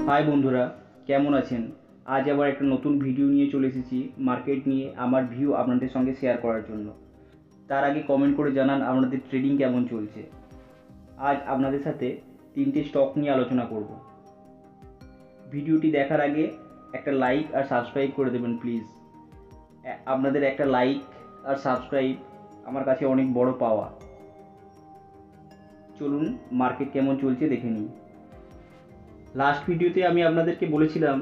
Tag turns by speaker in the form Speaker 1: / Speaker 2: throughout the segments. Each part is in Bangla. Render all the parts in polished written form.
Speaker 1: হাই বন্ধুরা, কেমন আছেন? আজ আবার একটা নতুন ভিডিও নিয়ে চলে এসেছি মার্কেট নিয়ে আমার ভিউ আপনাদের সঙ্গে শেয়ার করার জন্য। তার আগে কমেন্ট করে জানান আপনাদের ট্রেডিং কেমন চলছে। আজ আপনাদের সাথে 3টে স্টক নিয়ে আলোচনা করব। ভিডিওটি দেখার আগে একটা লাইক আর সাবস্ক্রাইব করে দেবেন প্লিজ। আপনাদের একটা লাইক আর সাবস্ক্রাইব আমার কাছে অনেক বড় পাওয়া। চলুন মার্কেট কেমন চলছে দেখে নিই। লাস্ট ভিডিওতে আমি আপনাদেরকে বলেছিলাম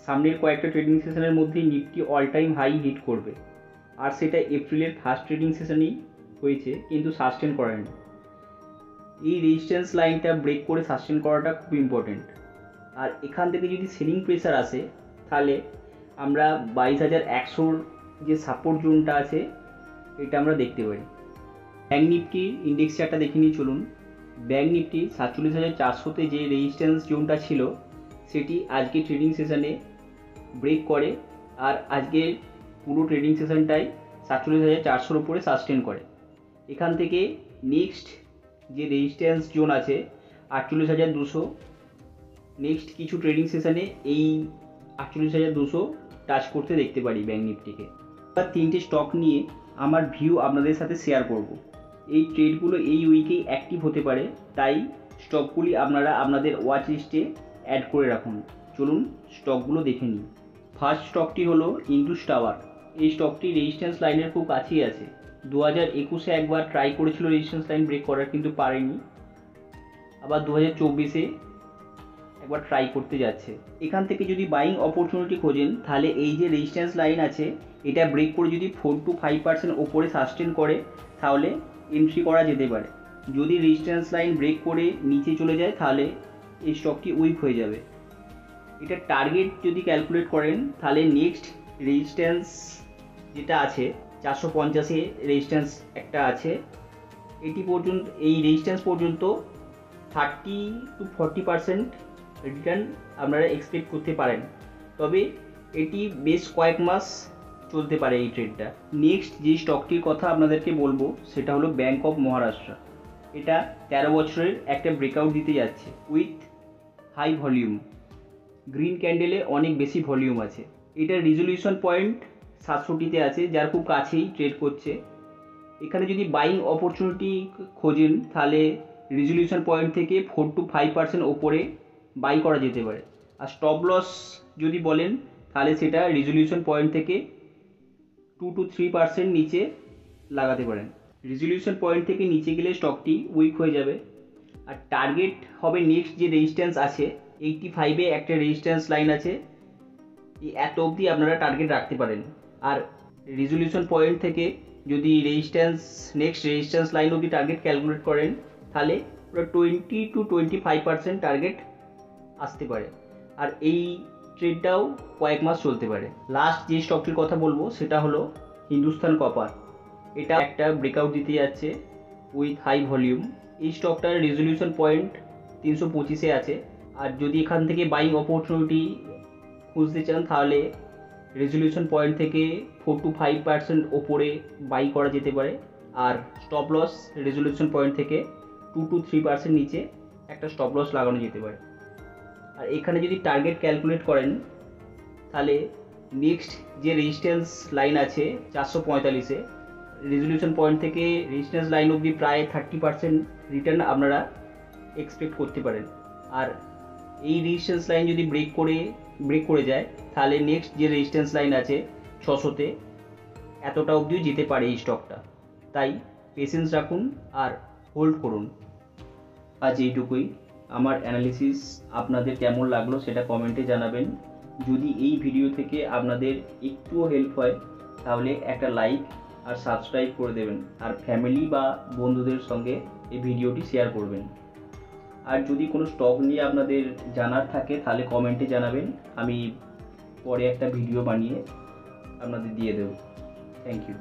Speaker 1: সামনের কয়েকটা ট্রেডিং সেশনের মধ্যেই Nifty all time high hit করবে, আর সেটা এপ্রিলের ফার্স্ট ট্রেডিং সেশনেই হয়েছে, কিন্তু সাস্টেন করেনি। এই রেজিস্ট্যান্স লাইনটা ব্রেক করে সাস্টেন করাটা খুব ইম্পর্টেন্ট। আর এখান থেকে যদি সেলিং প্রেসার আসে তাহলে আমরা 22,100 যে সাপোর্ট জোনটা আছে এটা আমরা দেখতে পারি। ব্যাঙ্ক নিফটির ইন্ডেক্স চার্টটা দেখে নিয়ে চলুন। ব্যাঙ্ক নিফটি 47,400-তে যে রেজিস্ট্যান্স জোনটা ছিল সেটি আজকে ট্রেডিং সেশনে ব্রেক করে, আর আজকে পুরো ট্রেডিং সেশনটাই 47,400-র উপরে সাস্টেন করে। এখান থেকে নেক্সট যে রেজিস্ট্যান্স জোন আছে 48,200, নেক্সট কিছু ট্রেডিং সেশনে এই 48,200 টাচ করতে দেখতে পারি ব্যাঙ্ক নিফটিকে। এবার 3টে স্টক নিয়ে আমার ভিউ আপনাদের সাথে শেয়ার করব। এই ট্রেডগুলো এই উইকেই অ্যাক্টিভ হতে পারে, তাই স্টকগুলি আপনারা আপনাদের ওয়াচ লিস্টে অ্যাড করে রাখুন। চলুন স্টকগুলো দেখে নিই। ফার্স্ট স্টকটি হলো ইন্ডুস টাওয়ার। এই স্টকটি রেজিস্ট্যান্স লাইনের খুব কাছেই আছে। 2021-এ একবার ট্রাই করেছিল রেজিস্ট্যান্স লাইন ব্রেক করার, কিন্তু পারেনি। আবার 2024-এ একবার ট্রাই করতে যাচ্ছে। এখান থেকে যদি বাইং অপরচুনিটি খোঁজেন তাহলে এই যে রেজিস্ট্যান্স লাইন আছে এটা ব্রেক করে যদি 4 to 5% ওপরে সাস্টেন করে তাহলে এন্ট্রি করা যেতে পারে। যদি রেজিস্ট্যান্স লাইন ব্রেক করে নিচে চলে যায় তাহলে এই স্টকটি উইক হয়ে যাবে। এটা টার্গেট যদি ক্যালকুলেট করেন তাহলে নেক্সট রেজিস্ট্যান্স যেটা আছে 450-এ রেজিস্ট্যান্স একটা আছে, এটি পর্যন্ত, এই রেজিস্ট্যান্স পর্যন্ত 30 to 40% রিটার্ন আপনারা এক্সপেক্ট করতে পারেন। তবে এটি বেশ কয়েক মাস চলতে পারে এই ট্রেডটা। নেক্সট যে স্টকটির কথা আপনাদেরকে বলবো সেটা হলো ব্যাঙ্ক অফ মহারাষ্ট্র। এটা 13 বছরের একটা ব্রেকআউট দিতে যাচ্ছে উইথ হাই ভলিউম। গ্রিন ক্যান্ডেলে অনেক বেশি ভলিউম আছে। এটার রিজলিউশন পয়েন্ট 700-তে আছে, যার খুব কাছেই ট্রেড করছে। এখানে যদি বাইং অপরচুনিটি খোঁজেন তাহলে রিজলিউশন পয়েন্ট থেকে 4 to 5% ওপরে বাই করা যেতে পারে। আর স্টপ লস যদি বলেন তাহলে সেটা রিজলিউশন পয়েন্ট থেকে 2 to 3% নিচে লাগাতে পারেন। রিজলিউশন পয়েন্ট থেকে নিচে গেলে স্টকটি উইক হয়ে যাবে। আর টার্গেট হবে নেক্সট যে রেজিস্ট্যান্স আছে 85-এ একটা রেজিস্ট্যান্স লাইন আছে, এই এত অবধি আপনারা টার্গেট রাখতে পারেন। আর রিজলিউশন পয়েন্ট থেকে যদি নেক্সট রেজিস্ট্যান্স লাইন অবধি টার্গেট ক্যালকুলেট করেন তাহলে পুরো 20 to 25% টার্গেট আসতে পারে। আর এই ট্রেডটাও কয়েক মাস চলতে পারে। লাস্ট যে স্টকটির কথা বলবো সেটা হলো হিন্দুস্তান কপার। এটা একটা ব্রেকআউট দিতে যাচ্ছে উইথ হাই ভলিউম। এই স্টকটার রেজলিউশন পয়েন্ট 325-এ আছে। আর যদি এখান থেকে বাইং অপরচুনিটি খুঁজতে চান তাহলে রেজলিউশন পয়েন্ট থেকে 4 to 5% ওপরে বাই করা যেতে পারে। আর স্টপ লস রেজলিউশন পয়েন্ট থেকে 2 to 3% নিচে একটা স্টপ লস লাগানো যেতে পারে। আর এখানে যদি টার্গেট ক্যালকুলেট করেন তাহলে নেক্সট যে রেজিস্ট্যান্স লাইন আছে 445-এ, রেজলিউশন পয়েন্ট থেকে রেজিস্ট্যান্স লাইন অবধি প্রায় 30% রিটার্ন আপনারা এক্সপেক্ট করতে পারেন। আর এই রেজিস্ট্যান্স লাইন যদি ব্রেক করে যায় তাহলে নেক্সট যে রেজিস্ট্যান্স লাইন আছে 600-তে, এতটা অবধিও যেতে পারে এই স্টকটা। তাই পেশেন্স রাখুন আর হোল্ড করুন। আজ এইটুকুই। আমার অ্যানালিসিস আপনাদের কেমন লাগলো সেটা কমেন্টে জানাবেন। যদি এই ভিডিও থেকে আপনাদের একটুও হেল্প হয় তাহলে একটা লাইক আর সাবস্ক্রাইব করে দেবেন, আর ফ্যামিলি বা বন্ধুদের সঙ্গে এই ভিডিওটি শেয়ার করবেন। আর যদি কোনো স্টক নিয়ে আপনাদের জানার থাকে তাহলে কমেন্টে জানাবেন, আমি পরে একটা ভিডিও বানিয়ে আপনাদের দিয়ে দেব। Thank you.